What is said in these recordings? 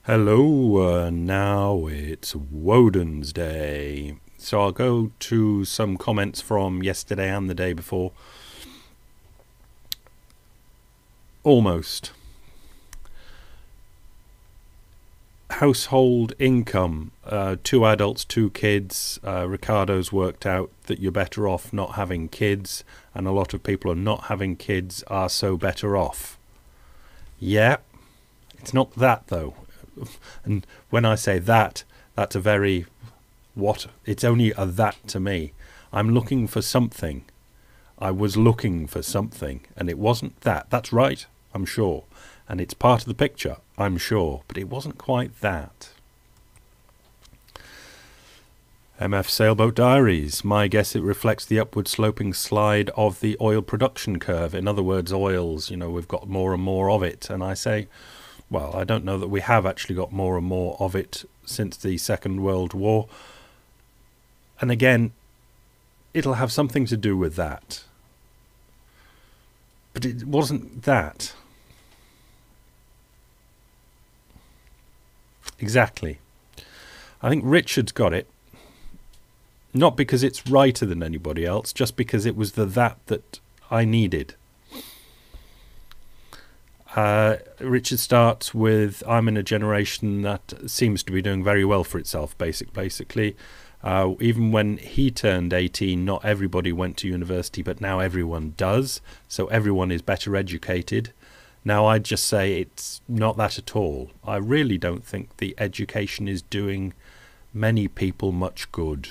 Hello, now it's Woden's Day. So I'll go to some comments from yesterday and the day before. Almost. Household income, 2 adults, 2 kids. Ricardo's worked out that you're better off not having kids, and a lot of people are not having kids are so better off. Yeah, it's not that though. And when I say that, that's a very what? It's only a that to me. I'm looking for something. I was looking for something, and it wasn't that. That's right, I'm sure. And it's part of the picture, I'm sure. But it wasn't quite that. MF Sailboat Diaries. My guess it reflects the upward sloping slide of the oil production curve. In other words, oils, we've got more and more of it. And I say, well, I don't know that we have actually got more and more of it since the Second World War. And again, it'll have something to do with that. But it wasn't that. Exactly. I think Richard's got it. Not because it's righter than anybody else, just because it was the that I needed. Richard starts with, I'm in a generation that seems to be doing very well for itself, basically. Even when he turned 18, not everybody went to university, but now everyone does. So everyone is better educated. Now, I'd just say it's not that at all. I really don't think the education is doing many people much good.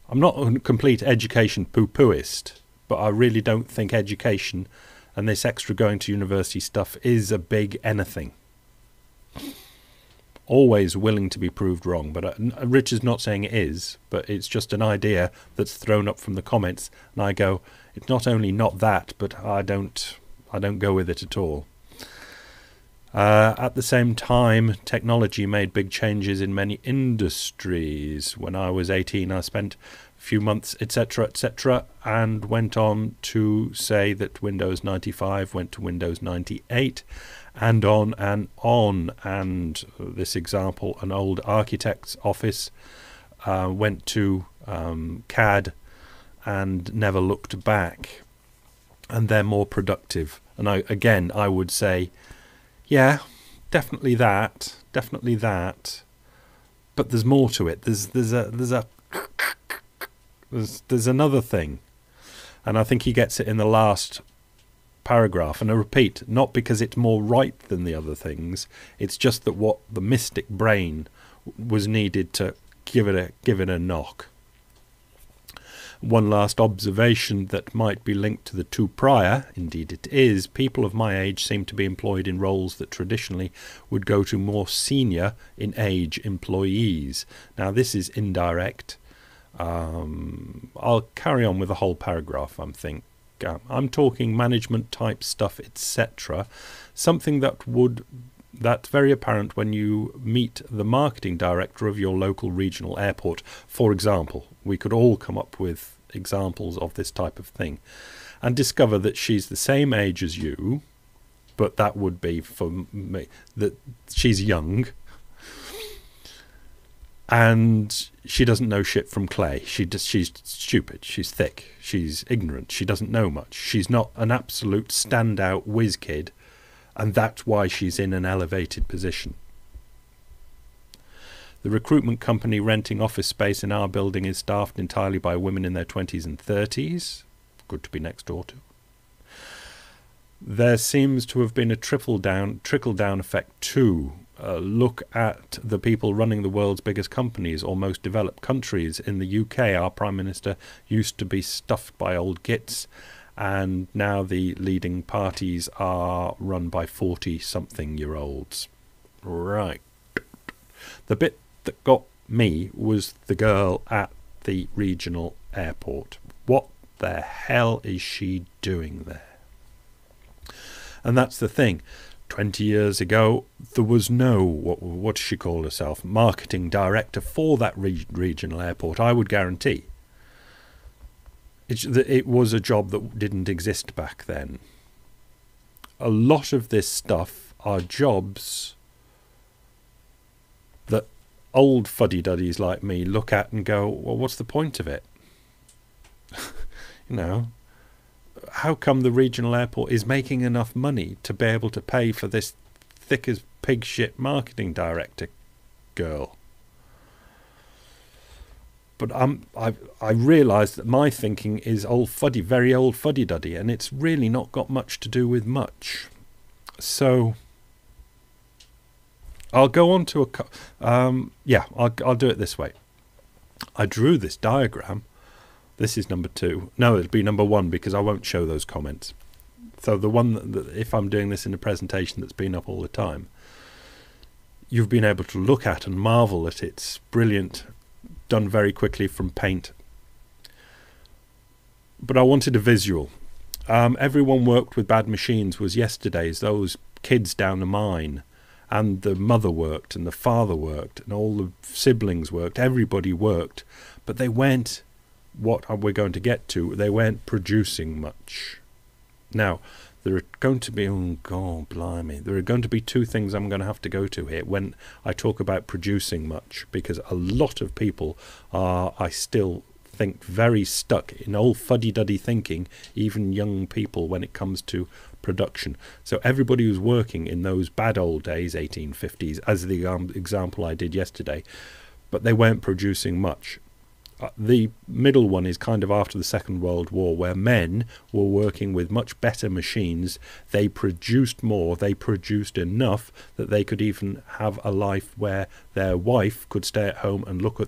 I'm not a complete education poo-pooist, but I really don't think education and this extra going to university stuff is a big anything. Always willing to be proved wrong, but Richard's not saying it is, but it's just an idea that's thrown up from the comments, and I go, it's not only not that, but I don't go with it at all. At the same time, technology made big changes in many industries. When I was 18, I spent a few months, etc., and went on to say that Windows 95 went to Windows 98, and on and on. And this example, an old architect's office went to CAD and never looked back, and they're more productive. And I would say, yeah, definitely that, but there's more to it. There's another thing, and I think he gets it in the last paragraph. And I repeat, not because it's more right than the other things, it's just that what the mystic brain was needed to give it a knock. One last observation that might be linked to the two prior, indeed it is, people of my age seem to be employed in roles that traditionally would go to more senior in age employees. Now this is indirect. I'll carry on with the whole paragraph. I'm talking management type stuff, etc. Something that's very apparent when you meet the marketing director of your local regional airport. For example, we could all come up with examples of this type of thing and discover that she's the same age as you, but that would be for me that she's young and she doesn't know shit from clay. She's stupid, she's thick, she's ignorant, she doesn't know much. She's not an absolute standout whiz kid, and that's why she's in an elevated position. The recruitment company renting office space in our building is staffed entirely by women in their 20s and 30s. Good to be next door to. There seems to have been a trickle-down effect too. Look at the people running the world's biggest companies or most developed countries. In the UK, our Prime Minister used to be stuffed by old gits, and now the leading parties are run by 40-something-year-olds. Right. The bit that got me was the girl at the regional airport. What the hell is she doing there? And that's the thing. 20 years ago, there was no, what does she call herself, marketing director for that regional airport, I would guarantee. It was a job that didn't exist back then. a lot of this stuff are jobs that old fuddy-duddies like me look at and go, well, what's the point of it? You know, how come the regional airport is making enough money to be able to pay for this thick as pig shit marketing director girl? But I realise that my thinking is very old fuddy-duddy, and it's really not got much to do with much. So I'll go on to I'll do it this way. I drew this diagram. This is number 2. No, it'll be number 1 because I won't show those comments. So the one that if I'm doing this in a presentation that's been up all the time, you've been able to look at and marvel at its brilliant, done very quickly from paint. But I wanted a visual. Everyone worked with bad machines was yesterday's, those kids down the mine, and the mother worked and the father worked and all the siblings worked, everybody worked, but they weren't, what we're going to get to, they weren't producing much. Now, there are going to be, oh God, blimey, there are going to be 2 things I'm going to have to go to here when I talk about producing much, because a lot of people are, I still think, very stuck in old fuddy-duddy thinking, even young people, when it comes to production. So everybody who's working in those bad old days, 1850s, as the example I did yesterday, but they weren't producing much. The middle one is kind of after the Second World War, where men were working with much better machines. They produced more, they produced enough that they could even have a life where their wife could stay at home and look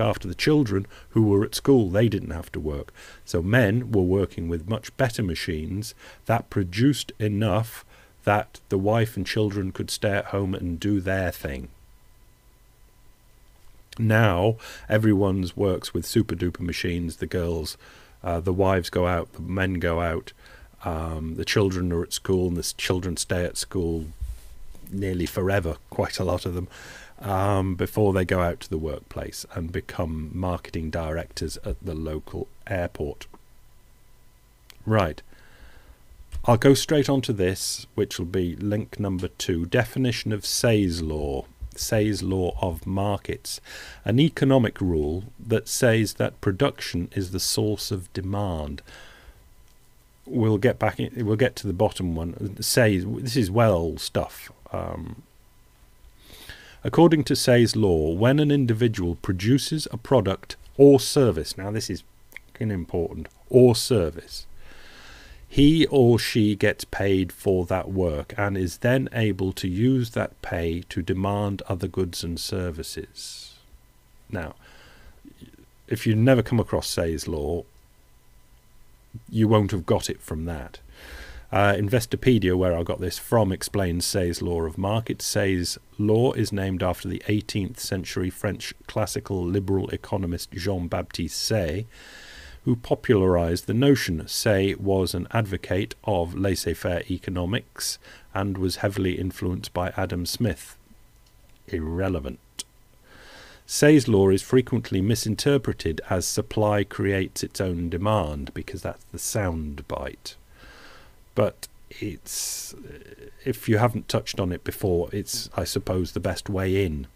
after the children who were at school. They didn't have to work. So men were working with much better machines that produced enough that the wife and children could stay at home and do their thing. Now everyone's works with super duper machines. The girls, the wives go out, the men go out, the children are at school, and the children stay at school nearly forever, quite a lot of them, before they go out to the workplace and become marketing directors at the local airport. Right, I'll go straight on to this, which will be link number 2, definition of Say's law. Say's law of markets, an economic rule that says that production is the source of demand. We'll get to the bottom one. Say's, this is well old stuff. According to Say's law, when an individual produces a product or service, now this is fucking important, or service, he or she gets paid for that work and is then able to use that pay to demand other goods and services. Now, if you never come across Say's law, you won't have got it from that. Investopedia, where I got this from, explains Say's law of markets. Say's law is named after the 18th century French classical liberal economist Jean-Baptiste Say, who popularized the notion. Say was an advocate of laissez-faire economics and was heavily influenced by Adam Smith. Irrelevant. Say's law is frequently misinterpreted as supply creates its own demand, because that's the sound bite. But it's, if you haven't touched on it before, it's, I suppose, the best way in.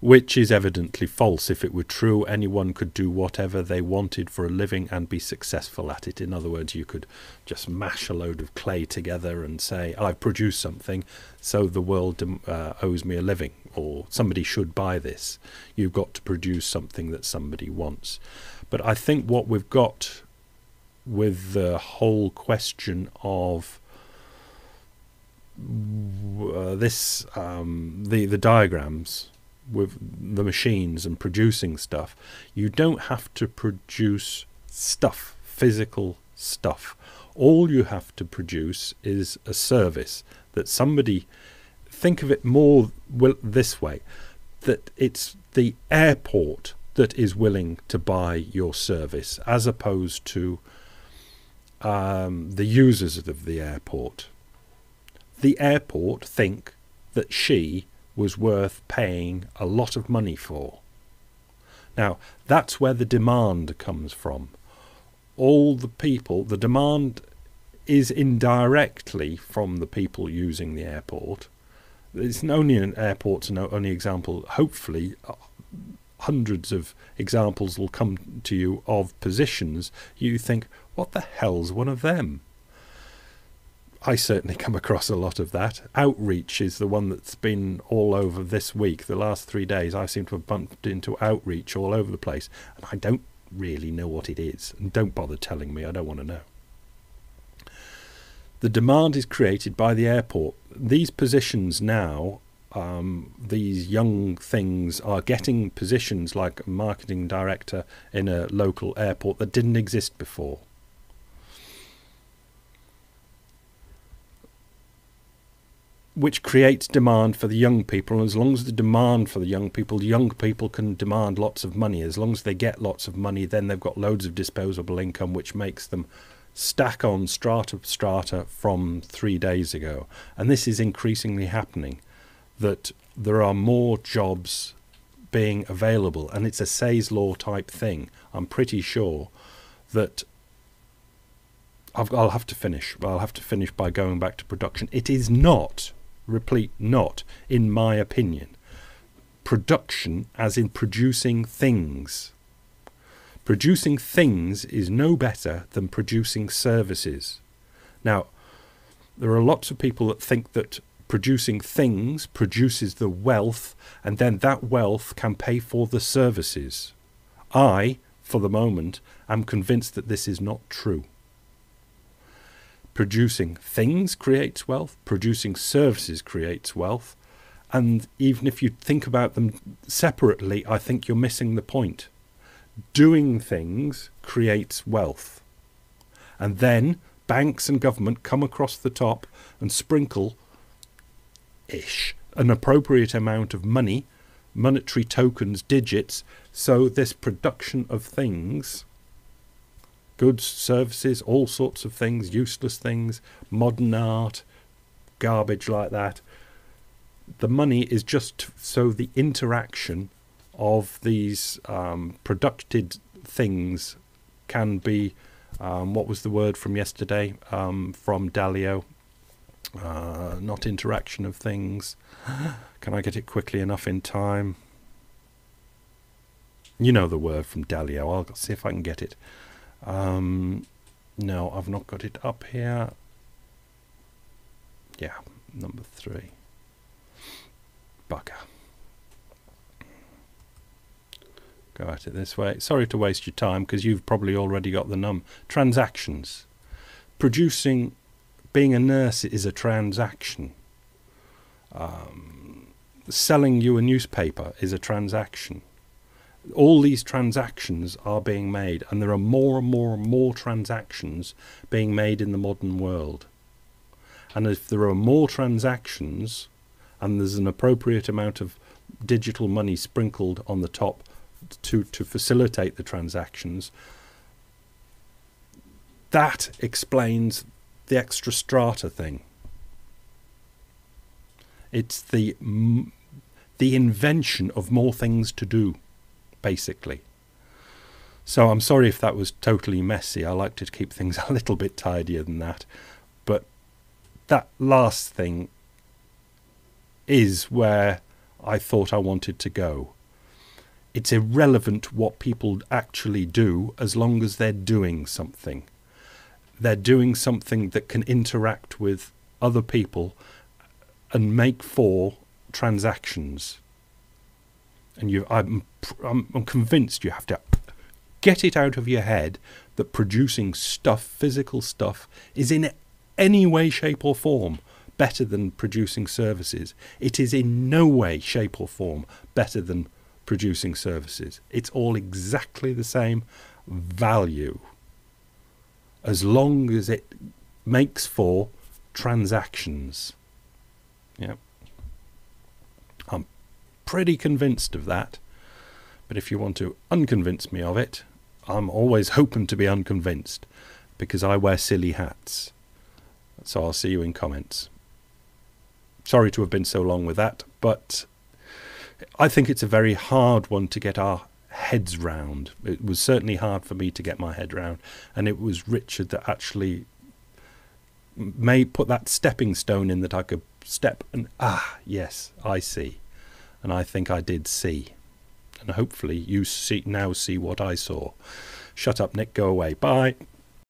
Which is evidently false. If it were true, anyone could do whatever they wanted for a living and be successful at it. In other words, you could just mash a load of clay together and say, I've produced something, so the world owes me a living, or somebody should buy this. You've got to produce something that somebody wants. But I think what we've got with the whole question of the diagrams, with the machines and producing stuff, you don't have to produce stuff, physical stuff. All you have to produce is a service that somebody, think of it more this way, that it's the airport that is willing to buy your service, as opposed to the users of the airport. The airport think that she was worth paying a lot of money for. Now, that's where the demand comes from. All the people, the demand is indirectly from the people using the airport. It's only an airport's an only example. Hopefully, hundreds of examples will come to you of positions you think, what the hell's one of them? I certainly come across a lot of that. Outreach is the one that's been all over this week. The last 3 days I seem to have bumped into outreach all over the place, and I don't really know what it is. And don't bother telling me, I don't want to know. The demand is created by the airport. These positions now, these young things are getting positions like a marketing director in a local airport that didn't exist before. Which creates demand for the young people, and as long as the demand for the young people can demand lots of money. As long as they get lots of money, then they've got loads of disposable income, which makes them stack on strata from 3 days ago. And this is increasingly happening, that there are more jobs being available, and it's a Say's law type thing. I'm pretty sure that I'll have to finish by going back to production. It is not, replete, not, in my opinion, production as in producing things. Producing things is no better than producing services. Now, there are lots of people that think that producing things produces the wealth, and then that wealth can pay for the services. I, for the moment, am convinced that this is not true. Producing things creates wealth, producing services creates wealth, and even if you think about them separately, I think you're missing the point. Doing things creates wealth, and then banks and government come across the top and sprinkle an appropriate amount of money, monetary tokens, digits, so this production of things, goods, services, all sorts of things, useless things, modern art, garbage like that, the money is just so the interaction of these produced things can be, what was the word from yesterday, from Dalio? Not interaction of things. Can I get it quickly enough in time? You know the word from Dalio. I'll see if I can get it. No, I've not got it up here. Yeah, number 3. Bugger. Go at it this way. Sorry to waste your time, because you've probably already got the transactions. Producing, being a nurse is a transaction. Selling you a newspaper is a transaction. All these transactions are being made, and there are more and more and more transactions being made in the modern world. And if there are more transactions, and there's an appropriate amount of digital money sprinkled on the top to facilitate the transactions, that explains the extra strata thing. It's the invention of more things to do, basically. So I'm sorry if that was totally messy. I like to keep things a little bit tidier than that. But that last thing is where I thought I wanted to go. It's irrelevant what people actually do as long as they're doing something. They're doing something that can interact with other people and make for transactions. And I'm convinced you have to get it out of your head that producing stuff, physical stuff, is in any way, shape or form better than producing services. It is in no way, shape or form better than producing services. It's all exactly the same value, as long as it makes for transactions. Yep. I'm pretty convinced of that. But if you want to unconvince me of it, I'm always open to be unconvinced, because I wear silly hats. So I'll see you in comments. Sorry to have been so long with that, but I think it's a very hard one to get our heads round. It was certainly hard for me to get my head round, and it was Richard that actually may put that stepping stone in that I could step and, yes, I see. And I think I did see. And hopefully you now see what I saw. Shut up, Nick. Go away. Bye.